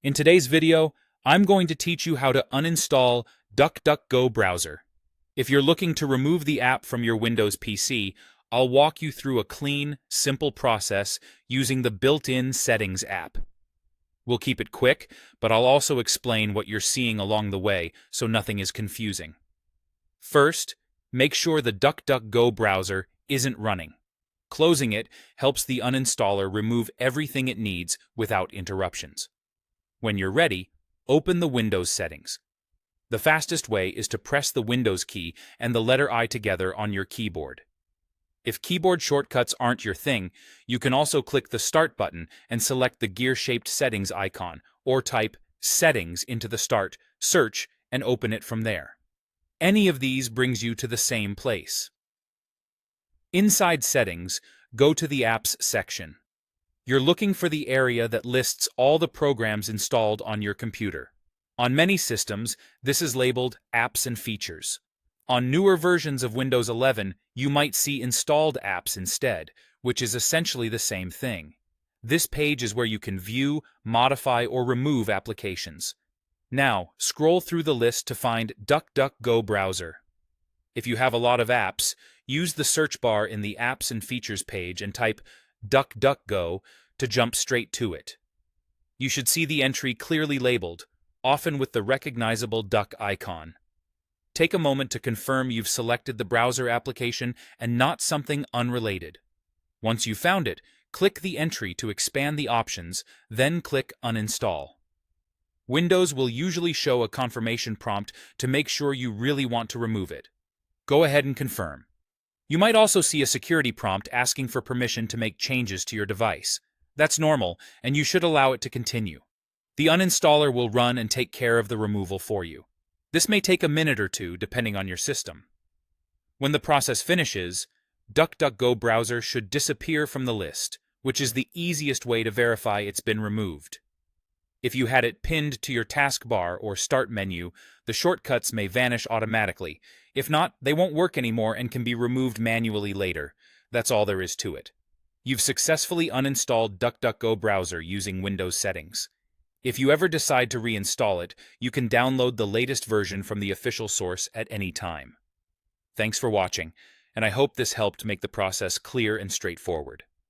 In today's video, I'm going to teach you how to uninstall DuckDuckGo Browser. If you're looking to remove the app from your Windows PC, I'll walk you through a clean, simple process using the built-in Settings app. We'll keep it quick, but I'll also explain what you're seeing along the way so nothing is confusing. First, make sure the DuckDuckGo browser isn't running. Closing it helps the uninstaller remove everything it needs without interruptions. When you're ready, open the Windows settings. The fastest way is to press the Windows key and the letter I together on your keyboard. If keyboard shortcuts aren't your thing, you can also click the Start button and select the gear-shaped settings icon, or type Settings into the Start search and open it from there. Any of these brings you to the same place. Inside Settings, go to the Apps section. You're looking for the area that lists all the programs installed on your computer. On many systems, this is labeled Apps and Features. On newer versions of Windows 11, you might see Installed Apps instead, which is essentially the same thing. This page is where you can view, modify, or remove applications. Now, scroll through the list to find DuckDuckGo Browser. If you have a lot of apps, use the search bar in the Apps and Features page and type DuckDuckGo to jump straight to it. You should see the entry clearly labeled, often with the recognizable duck icon. Take a moment to confirm you've selected the browser application and not something unrelated. Once you've found it, click the entry to expand the options, then click Uninstall. Windows will usually show a confirmation prompt to make sure you really want to remove it. Go ahead and confirm. You might also see a security prompt asking for permission to make changes to your device. That's normal, and you should allow it to continue. The uninstaller will run and take care of the removal for you. This may take a minute or two, depending on your system. When the process finishes, DuckDuckGo Browser should disappear from the list, which is the easiest way to verify it's been removed. If you had it pinned to your taskbar or Start menu, the shortcuts may vanish automatically. If not, they won't work anymore and can be removed manually later. That's all there is to it. You've successfully uninstalled DuckDuckGo Browser using Windows settings. If you ever decide to reinstall it, you can download the latest version from the official source at any time. Thanks for watching, and I hope this helped make the process clear and straightforward.